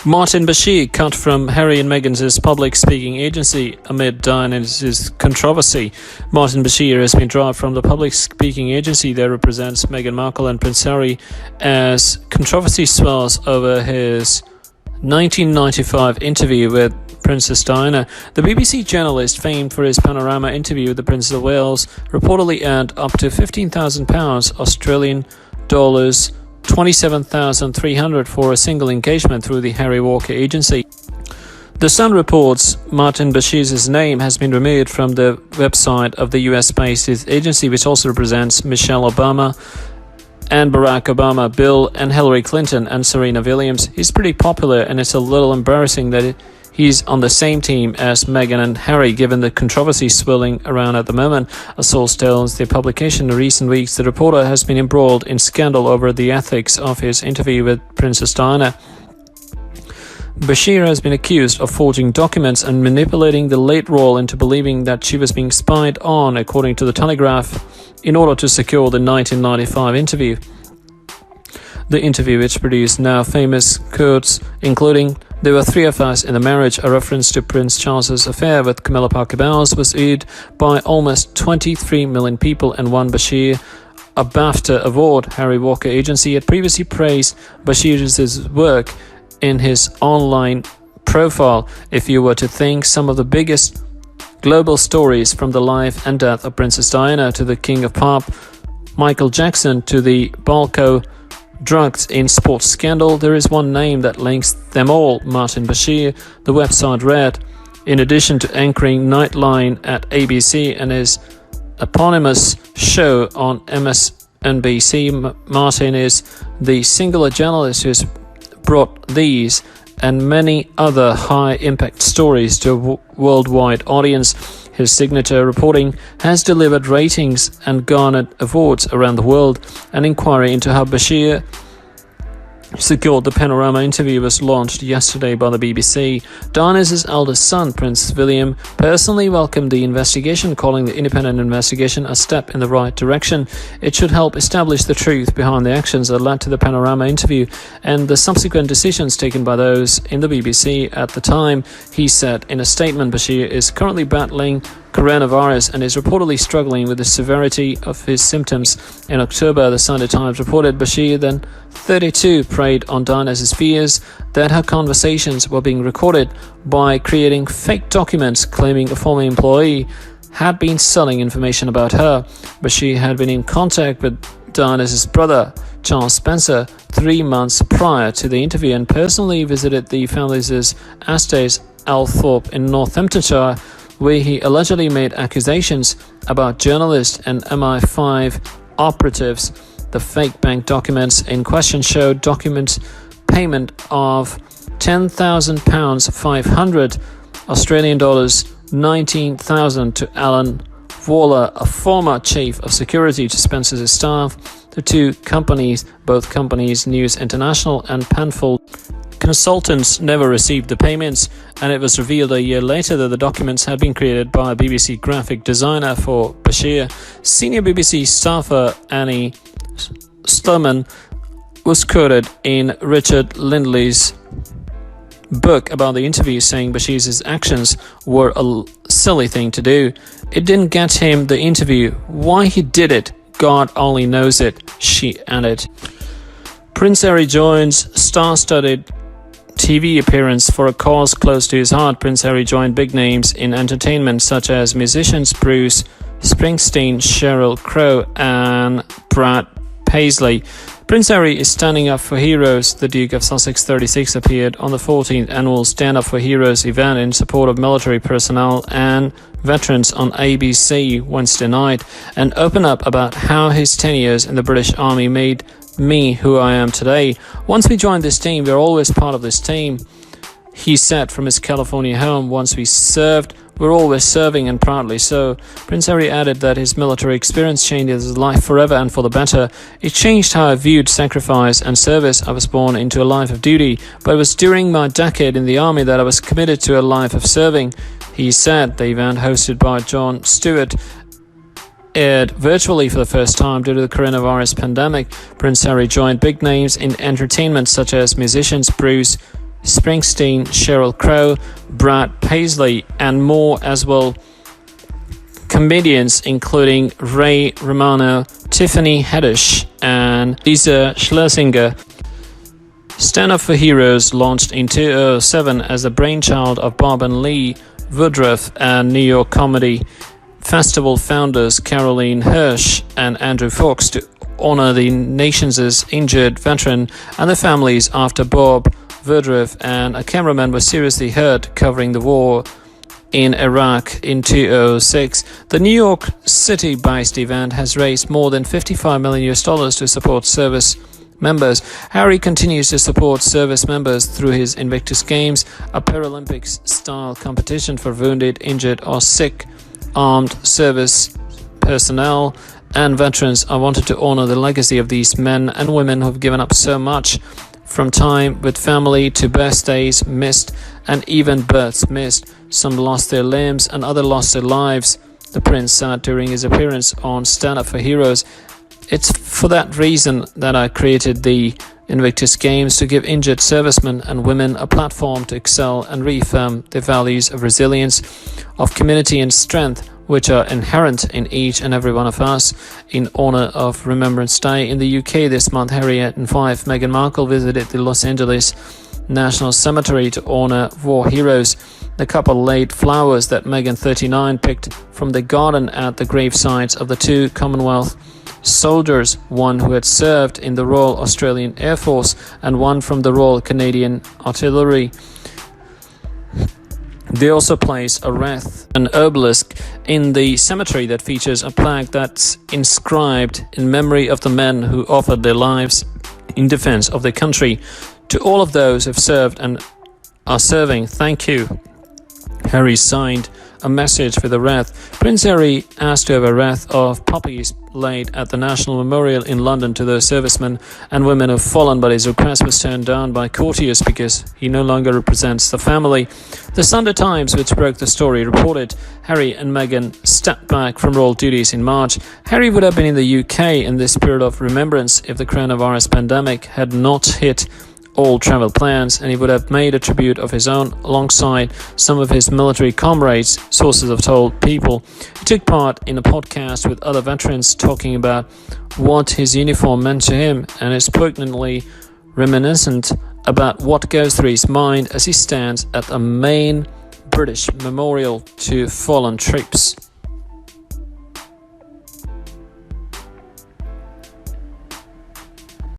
Martin Bashir cut from Harry and Meghan's public speaking agency amid Diana's controversy. Martin Bashir has been dropped from the public speaking agency that represents Meghan Markle and Prince Harry as controversy swells over his 1995 interview with Princess Diana. The BBC journalist, famed for his panorama interview with the Princess of Wales, reportedly earned up to £15,000 Australian dollars, 27,300 for a single engagement through the Harry Walker agency. The Sun reports Martin Bashir's name has been removed from the website of the US-based agency, which also represents Michelle Obama and Barack Obama, Bill and Hillary Clinton, and Serena Williams. He's pretty popular, and it's a little embarrassing that he's on the same team as Meghan and Harry, given the controversy swirling around at the moment. A source tells the publication in recent weeks the reporter has been embroiled in scandal over the ethics of his interview with Princess Diana. Bashir has been accused of forging documents and manipulating the late royal into believing that she was being spied on, according to the Telegraph, in order to secure the 1995 interview. The interview, which produced now famous quotes including "There were three of us in the marriage," a reference to Prince Charles's affair with Camilla Parker Bowles, was viewed by almost 23 million people and won Bashir a BAFTA award. Harry Walker agency had previously praised Bashir's work in his online profile. If you were to think some of the biggest global stories, from the life and death of Princess Diana to the King of Pop, Michael Jackson, to the Balco drugs in sports scandal, there is one name that links them all: Martin Bashir. The website read, in addition to anchoring Nightline at ABC and his eponymous show on MSNBC, Martin is the singular journalist who has brought these and many other high-impact stories to a worldwide audience. His signature reporting has delivered ratings and garnered awards around the world. An inquiry into how Bashir secured the panorama interview was launched yesterday by the BBC. Diana's eldest son, Prince William, personally welcomed the investigation, calling the independent investigation a step in the right direction. It should help establish the truth behind the actions that led to the panorama interview and the subsequent decisions taken by those in the BBC at the time, he said in a statement. Bashir is currently battling coronavirus and is reportedly struggling with the severity of his symptoms. In October, the Sunday Times reported Bashir, then 32, preyed on Diana's fears that her conversations were being recorded by creating fake documents claiming a former employee had been selling information about her. Bashir had been in contact with Diana's brother, Charles Spencer, 3 months prior to the interview and personally visited the family's estate, Althorpe in Northamptonshire, where he allegedly made accusations about journalists and MI5 operatives. The fake bank documents in question showed documents payment of £10,000, 500 Australian dollars, 19,000 to Alan Waller, a former chief of security to Spencer's staff. The two companies, both companies, News International and Penfold Consultants, never received the payments, and it was revealed a year later that the documents had been created by a BBC graphic designer for Bashir. Senior BBC staffer Annie Sturman was quoted in Richard Lindley's book about the interview, saying Bashir's actions were a silly thing to do. It didn't get him the interview. Why he did it, God only knows it, she added. Prince Harry joins star-studded TV appearance for a cause close to his heart. Prince Harry joined big names in entertainment such as musicians Bruce Springsteen, Sheryl Crow, and Brad Paisley. Prince Harry is standing up for heroes. The Duke of Sussex 36 appeared on the 14th annual Stand Up for Heroes event in support of military personnel and veterans on ABC Wednesday night and opened up about how his 10 years in the British Army made me who I am today. Once we joined this team, we're always part of this team, he said from his California home. Once we served, we're always serving, and proudly so. Prince Harry added that his military experience changed his life forever and for the better. It changed how I viewed sacrifice and service. I was born into a life of duty, but it was during my decade in the army that I was committed to a life of serving, he said. The event, hosted by Jon Stewart, aired virtually for the first time due to the coronavirus pandemic. Prince Harry joined big names in entertainment such as musicians Bruce Springsteen, Sheryl Crow, Brad Paisley, and more as well. Comedians including Ray Romano, Tiffany Haddish, and Lisa Schlesinger. Stand Up for Heroes launched in 2007 as the brainchild of Bob and Lee Woodruff and New York Comedy Festival founders Caroline Hirsch and Andrew Fox to honor the nation's injured veteran and the families after Bob Woodruff and a cameraman were seriously hurt covering the war in Iraq in 2006. The New York City-based event has raised more than $55 million to support service members. Harry continues to support service members through his Invictus Games, a Paralympics-style competition for wounded, injured, or sick armed service personnel and veterans. I wanted to honor the legacy of these men and women who have given up so much, from time with family to birthdays missed and even births missed. Some lost their limbs and others lost their lives, the prince said during his appearance on Stand Up for Heroes. It's for that reason that I created the Invictus Games, to give injured servicemen and women a platform to excel and reaffirm the values of resilience, of community and strength, which are inherent in each and every one of us. In honor of Remembrance Day in the UK this month, Harry and wife Meghan Markle visited the Los Angeles National Cemetery to honor war heroes. The couple laid flowers that Meghan, 39, picked from the garden at the gravesites of the two Commonwealth soldiers, one who had served in the Royal Australian Air Force and one from the Royal Canadian Artillery. They also place a wreath, an obelisk, in the cemetery that features a plaque that's inscribed in memory of the men who offered their lives in defense of their country. To all of those who have served and are serving, thank you. Harry signed a message with a wreath. Prince Harry asked to have a wreath of poppies laid at the National Memorial in London to those servicemen and women who've fallen, but his request was turned down by courtiers because he no longer represents the family. The Sunday Times, which broke the story, reported Harry and Meghan stepped back from royal duties in March. Harry would have been in the UK in this period of remembrance if the coronavirus pandemic had not hit all travel plans, and he would have made a tribute of his own alongside some of his military comrades, sources have told People. He took part in a podcast with other veterans talking about what his uniform meant to him, and is poignantly reminiscent about what goes through his mind as he stands at a main British memorial to fallen troops.